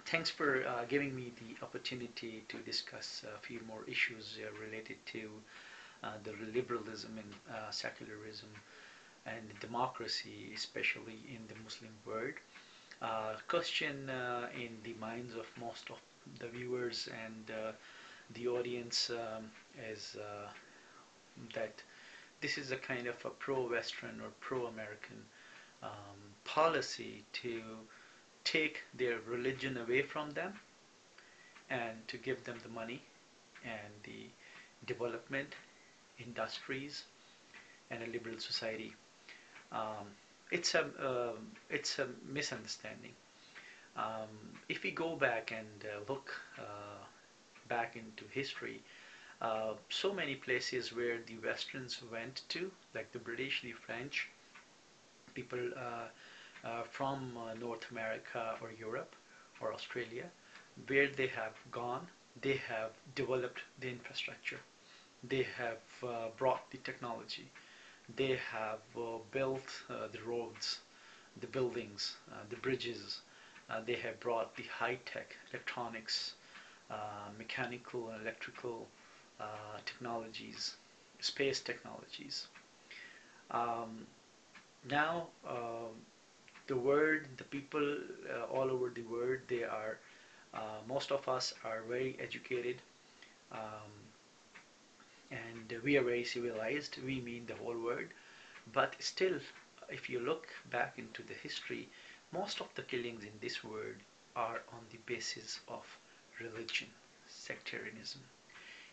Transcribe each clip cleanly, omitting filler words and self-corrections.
Thanks for giving me the opportunity to discuss a few more issues related to the liberalism and secularism and democracy, especially in the Muslim world. Question in the minds of most of the viewers and the audience is that this is a kind of a pro-Western or pro-American policy to take their religion away from them and to give them the money and the development, industries, and a liberal society. Um, it's a misunderstanding. Um, if we go back and look back into history, so many places where the Westerns went to, like the British, the French, people from North America or Europe or Australia, where they have gone, they have developed the infrastructure, they have brought the technology, they have built the roads, the buildings, the bridges, they have brought the high-tech electronics, mechanical and electrical technologies, space technologies. Um, Now, the world, the people all over the world, they are, most of us are very educated, um, and we are very civilized. We mean the whole world. But still, if you look back into the history, most of the killings in this world are on the basis of religion, sectarianism,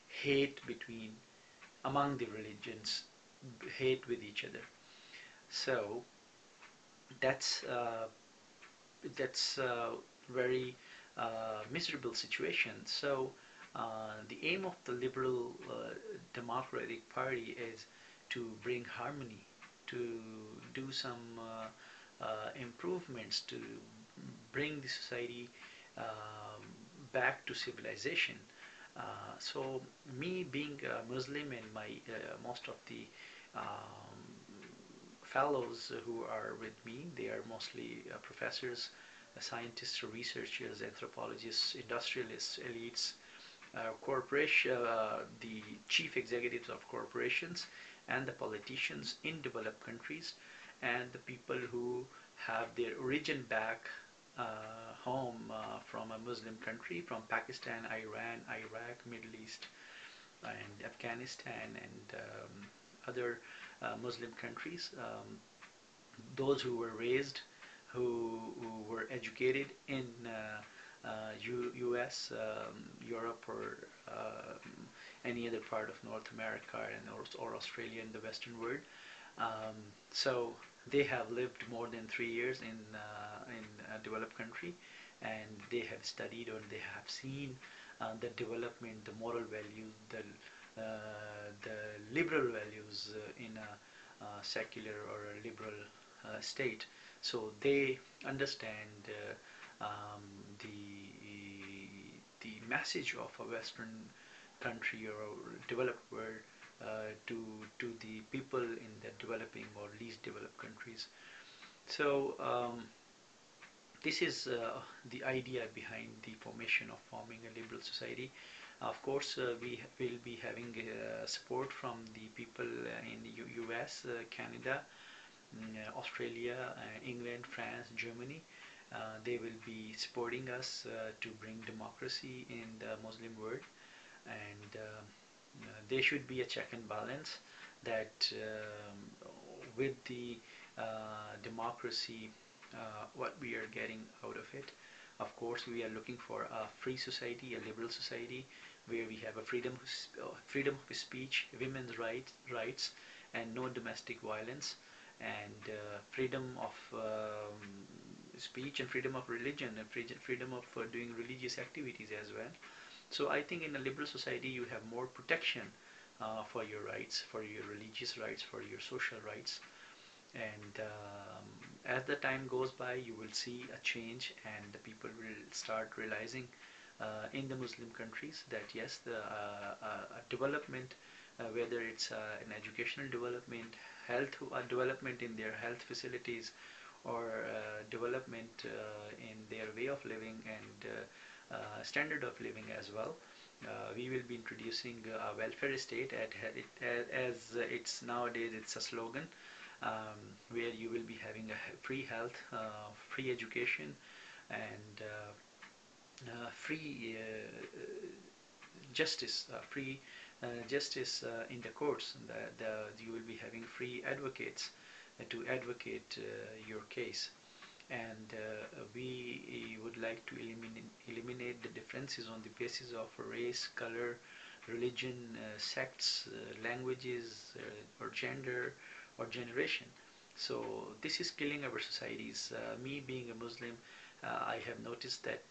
hate between among the religions, hate with each other. So that's very miserable situation. So the aim of the liberal democratic party is to bring harmony, to do some improvements, to bring the society back to civilization. So me being a Muslim and my most of the um, fellows who are with me, they are mostly professors, scientists, researchers, anthropologists, industrialists, elites, corporation, the chief executives of corporations, and the politicians in developed countries, and the people who have their origin back home from a Muslim country, from Pakistan, Iran, Iraq, Middle East, and Afghanistan, and other Muslim countries. Those who were raised, who were educated in US, Europe, or any other part of North America and or Australia in the Western world. So they have lived more than 3 years in a developed country, and they have studied or they have seen the development, the moral values, the liberal values in a secular or a liberal state. So they understand the message of a Western country or a developed world to the people in the developing or least developed countries. So this is the idea behind the formation of forming a liberal society. Of course, we will be having support from the people in the US, Canada, Australia, England, France, Germany. They will be supporting us to bring democracy in the Muslim world, and there should be a check and balance that with the democracy, what we are getting out of it. Of course, we are looking for a free society, a liberal society, where we have a freedom of speech, women's rights, and no domestic violence, and freedom of speech and freedom of religion and freedom of doing religious activities as well. So I think in a liberal society you have more protection for your rights, for your religious rights, for your social rights. And as the time goes by, you will see a change, and the people will start realizing in the Muslim countries that yes, the development, whether it's an educational development, health development in their health facilities, or development in their way of living and standard of living as well. We will be introducing a welfare state as it's nowadays it's a slogan, where you will be having a free health, free education, and free free justice in the courts. You will be having free advocates to advocate your case. And we would like to eliminate the differences on the basis of race, color, religion, sects, languages, or gender, or generation. So this is killing our societies. Me being a Muslim, I have noticed that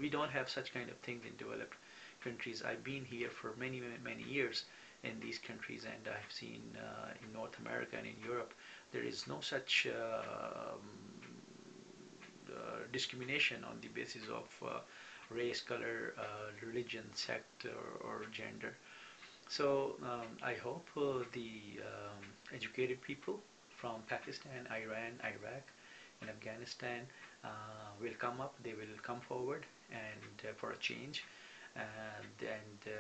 we don't have such kind of things in developed countries. I've been here for many years in these countries, and I've seen in North America and in Europe there is no such discrimination on the basis of race, color, religion, sect, or gender. So I hope the educated people from Pakistan, Iran, Iraq, and Afghanistan will come up. They will come forward and for a change. And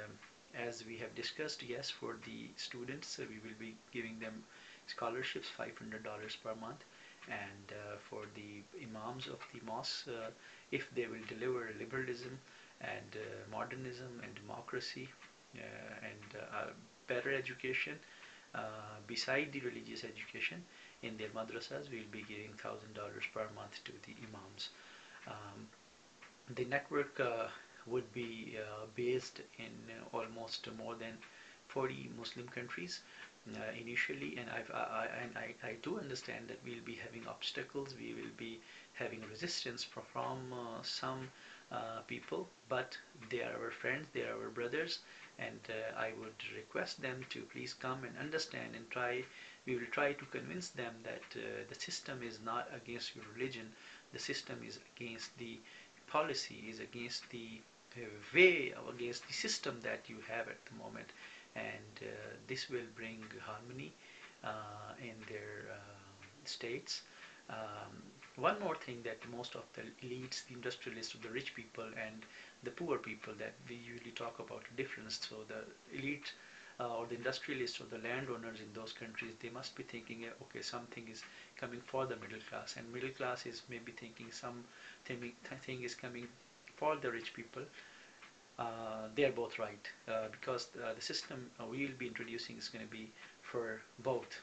as we have discussed, yes, for the students, we will be giving them scholarships, $500 per month, and for the imams of the mosques, if they will deliver liberalism and modernism and democracy and better education beside the religious education in their madrasas, we will be giving $1,000 per month to the imams. The network would be based in almost more than 40 Muslim countries initially, and I do understand that we'll be having obstacles, we will be having resistance from some people, but they are our friends, they are our brothers, and I would request them to please come and understand and try. We will try to convince them that the system is not against your religion, the system is against the policy, is against the way, against the system that you have at the moment, and this will bring harmony in their states. One more thing, that most of the elites, the industrialists, the rich people, and the poor people, that we usually talk about a difference. So the elite or the industrialists or the landowners in those countries, they must be thinking, okay, something is coming for the middle class, and middle class is maybe thinking something is coming for the rich people. They are both right, because the system we will be introducing is going to be for both,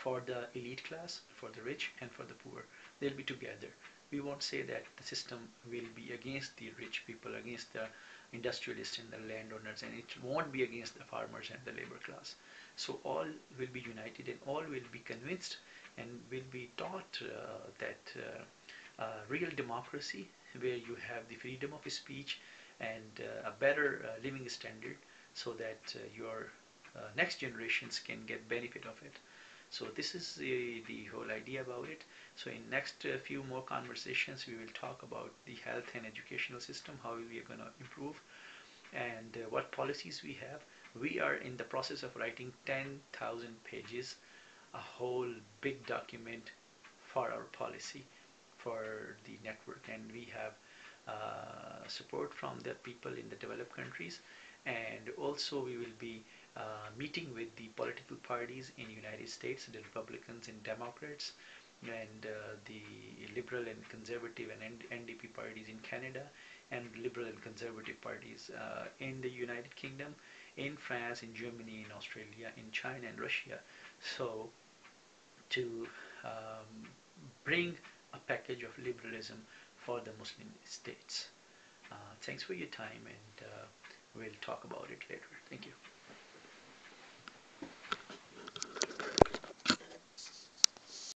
for the elite class, for the rich, and for the poor. They'll be together. We won't say that the system will be against the rich people, against the industrialists and the landowners, and it won't be against the farmers and the labor class. So all will be united, and all will be convinced and will be taught that real democracy, where you have the freedom of speech and a better living standard, so that your next generations can get benefit of it. So this is the whole idea about it. So in next few more conversations, we will talk about the health and educational system, how we are going to improve, and what policies we have. We are in the process of writing 10,000 pages, a whole big document for our policy for the network, and we have support from the people in the developed countries, and also we will be meeting with the political parties in United States, the Republicans and Democrats, and the liberal and conservative and NDP parties in Canada, and liberal and conservative parties in the United Kingdom, in France, in Germany, in Australia, in China and Russia. So to bring a package of liberalism for the Muslim states. Thanks for your time, and we'll talk about it later. Thank you.